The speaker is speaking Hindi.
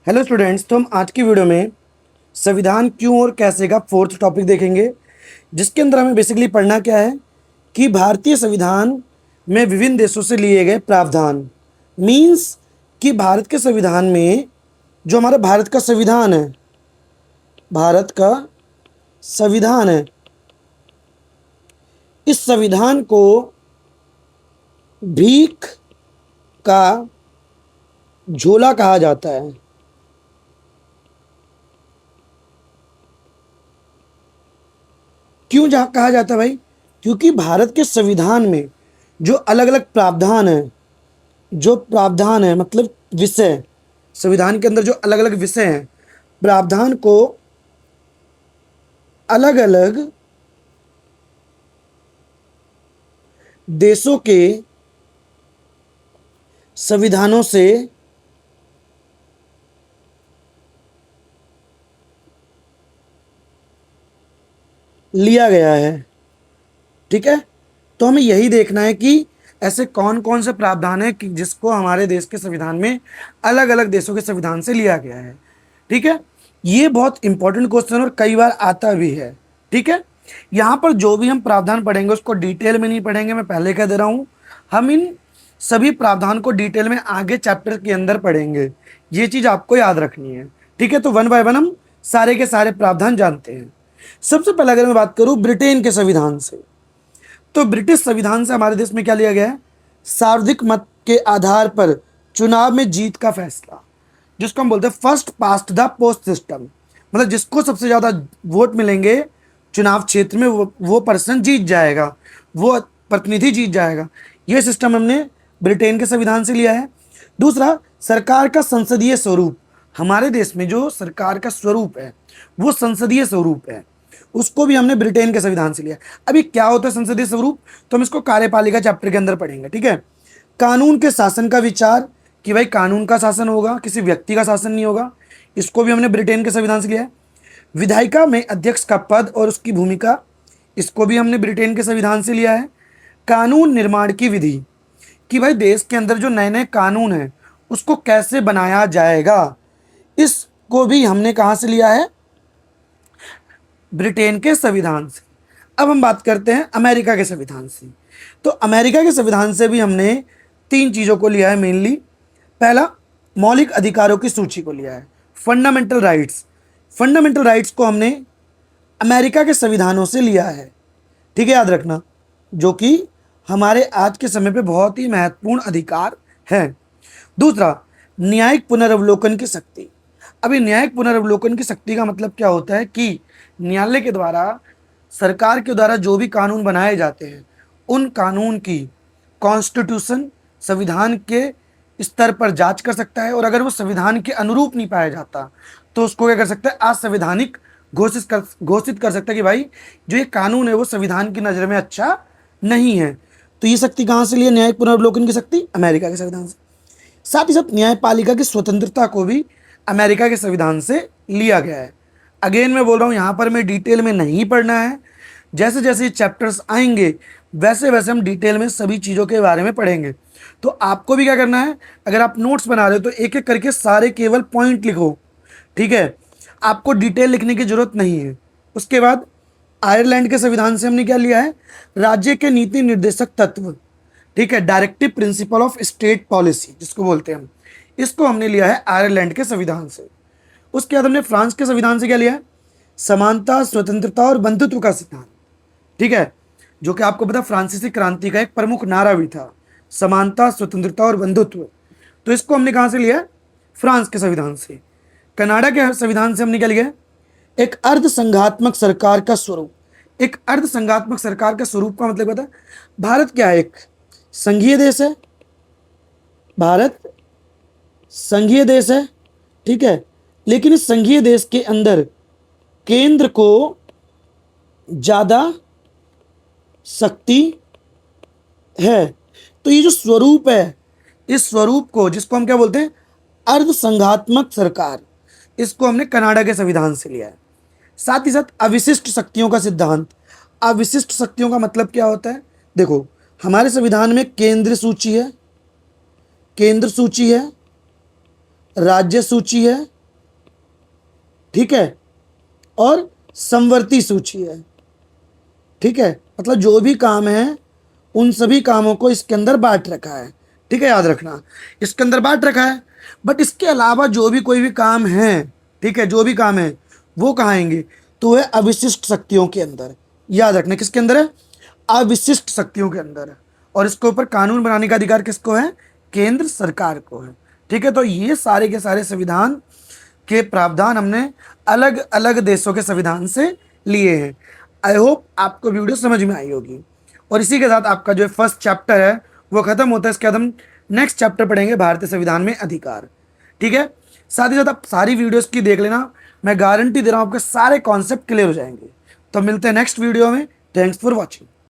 हेलो स्टूडेंट्स, तो हम आज की वीडियो में संविधान क्यों और कैसे का फोर्थ टॉपिक देखेंगे, जिसके अंदर हमें बेसिकली पढ़ना क्या है कि भारतीय संविधान में विभिन्न देशों से लिए गए प्रावधान। मीन्स कि भारत के संविधान में जो हमारा भारत का संविधान है, भारत का संविधान है, इस संविधान को भीख का झोला कहा जाता है। क्यों कहा जाता है भाई? क्योंकि भारत के संविधान में जो अलग अलग प्रावधान है, जो प्रावधान है मतलब विषय, संविधान के अंदर जो अलग अलग विषय हैं, प्रावधान को अलग अलग देशों के संविधानों से लिया गया है। ठीक है, तो हमें यही देखना है कि ऐसे कौन कौन से प्रावधान है कि जिसको हमारे देश के संविधान में अलग अलग देशों के संविधान से लिया गया है। ठीक है, ये बहुत इंपॉर्टेंट क्वेश्चन और कई बार आता भी है। ठीक है, यहाँ पर जो भी हम प्रावधान पढ़ेंगे उसको डिटेल में नहीं पढ़ेंगे, मैं पहले कह दे रहा हूँ। हम इन सभी प्रावधान को डिटेल में आगे चैप्टर के अंदर पढ़ेंगे, ये चीज़ आपको याद रखनी है। ठीक है, तो वन बाय वन हम सारे के सारे प्रावधान जानते हैं। सबसे पहले अगर मैं बात करूं ब्रिटेन के संविधान से, तो ब्रिटिश संविधान से हमारे देश में क्या लिया गया है? सर्वाधिक मत के आधार पर चुनाव में जीत का फैसला, जिसको हम बोलते हैं first past the post system. मतलब जिसको सबसे ज्यादा वोट मिलेंगे चुनाव क्षेत्र में वो पर्सन जीत जाएगा, वो प्रतिनिधि जीत जाएगा। ये सिस्टम हमने ब्रिटेन के संविधान से लिया है। दूसरा, सरकार का संसदीय स्वरूप। हमारे देश में जो सरकार का स्वरूप है वो संसदीय स्वरूप है, उसको भी हमने ब्रिटेन के संविधान से लिया। अभी क्या होता है संसदीय स्वरूप, तो हम इसको कार्यपालिका चैप्टर के अंदर पढ़ेंगे। ठीक है, कानून के शासन का विचार, कि भाई कानून का शासन होगा, किसी व्यक्ति का शासन नहीं होगा, इसको भी हमने ब्रिटेन के संविधान से लिया है। विधायिका में अध्यक्ष का पद और उसकी भूमिका, इसको भी हमने ब्रिटेन के संविधान से लिया है। कानून निर्माण की विधि, कि भाई देश के अंदर जो नए नए कानून हैं उसको कैसे बनाया जाएगा, इसको भी हमने कहाँ से लिया है? ब्रिटेन के संविधान से। अब हम बात करते हैं अमेरिका के संविधान से। तो अमेरिका के संविधान से भी हमने तीन चीज़ों को लिया है मेनली। पहला, मौलिक अधिकारों की सूची को लिया है, फंडामेंटल राइट्स। फंडामेंटल राइट्स को हमने अमेरिका के संविधानों से लिया है। ठीक है, याद रखना, जो कि हमारे आज के समय पे बहुत ही महत्वपूर्ण अधिकार है। दूसरा, न्यायिक पुनर्वलोकन की शक्ति। अभी न्यायिक पुनर्वलोकन की शक्ति का मतलब क्या होता है कि न्यायालय के द्वारा, सरकार के द्वारा जो भी कानून बनाए जाते हैं उन कानून की कॉन्स्टिट्यूशन, संविधान के स्तर पर जांच कर सकता है, और अगर वो संविधान के अनुरूप नहीं पाया जाता तो उसको क्या कर सकता है? असंवैधानिक घोषित कर सकता है कि भाई जो ये कानून है वो संविधान की नज़र में अच्छा नहीं है। तो ये शक्ति कहाँ से ली है? न्यायिक पुनर्वलोकन की शक्ति अमेरिका के संविधान से। साथ ही साथ न्यायपालिका की स्वतंत्रता को भी अमेरिका के संविधान से लिया गया है। अगेन मैं बोल रहा हूँ, यहाँ पर मैं डिटेल में नहीं पढ़ना है, जैसे जैसे चैप्टर्स आएंगे वैसे वैसे हम डिटेल में सभी चीज़ों के बारे में पढ़ेंगे। तो आपको भी क्या करना है, अगर आप नोट्स बना रहे हो तो एक एक करके सारे केवल पॉइंट लिखो। ठीक है, आपको डिटेल लिखने की जरूरत नहीं है। उसके बाद आयरलैंड के संविधान से हमने क्या लिया है? राज्य के नीति निर्देशक तत्व। ठीक है, directive principle of state policy जिसको बोलते हैं हम, इसको हमने लिया है आयरलैंड के संविधान से। उसके बाद हमने फ्रांस के संविधान से क्या लिया है? समानता, स्वतंत्रता और बंधुत्व का सिद्धांत। ठीक है, जो कि आपको पता फ्रांसीसी क्रांति का एक प्रमुख नारा भी था, समानता, स्वतंत्रता और बंधुत्व। तो इसको हमने कहाँ से लिया है? फ्रांस के संविधान से। कनाडा के संविधान से हमने क्या लिया है? एक अर्ध संघात्मक सरकार का स्वरूप। एक अर्ध संघात्मक सरकार का स्वरूप का मतलब पता है? भारत क्या है? एक संघीय देश है, भारत संघीय देश है। ठीक है, लेकिन इस संघीय देश के अंदर केंद्र को ज्यादा शक्ति है। तो ये जो स्वरूप है, इस स्वरूप को, जिसको हम क्या बोलते हैं? अर्ध संघात्मक सरकार, इसको हमने कनाडा के संविधान से लिया है। साथ ही साथ अविशिष्ट शक्तियों का सिद्धांत। अविशिष्ट शक्तियों का मतलब क्या होता है? देखो, हमारे संविधान में केंद्र सूची है, केंद्र सूची है, राज्य सूची है, ठीक है, और समवर्ती सूची है, ठीक है। मतलब जो भी काम है उन सभी कामों को इसके अंदर बांट रखा है, ठीक है, याद रखना इसके अंदर बांट रखा है। बट इसके अलावा जो भी कोई भी काम है, ठीक है, जो भी काम है वो कहाँ आएंगे, तो है अविशिष्ट शक्तियों के अंदर। याद रखना किसके अंदर है, अविशिष्ट शक्तियों के अंदर। और इसके ऊपर कानून बनाने का अधिकार किसको है, केंद्र सरकार को है, ठीक है। तो ये सारे के सारे संविधान के प्रावधान हमने अलग अलग देशों के संविधान से लिए हैं। आई होप आपको वीडियो समझ में आई होगी। और इसी के साथ आपका जो फर्स्ट चैप्टर है वो खत्म होता है। इसके बाद हम नेक्स्ट चैप्टर पढ़ेंगे भारतीय संविधान में अधिकार, ठीक है। साथ ही साथ आप सारी वीडियोस की देख लेना, मैं गारंटी दे रहा हूँ आपके सारे कॉन्सेप्ट क्लियर हो जाएंगे। तो मिलते हैं नेक्स्ट वीडियो में। Thanks for watching.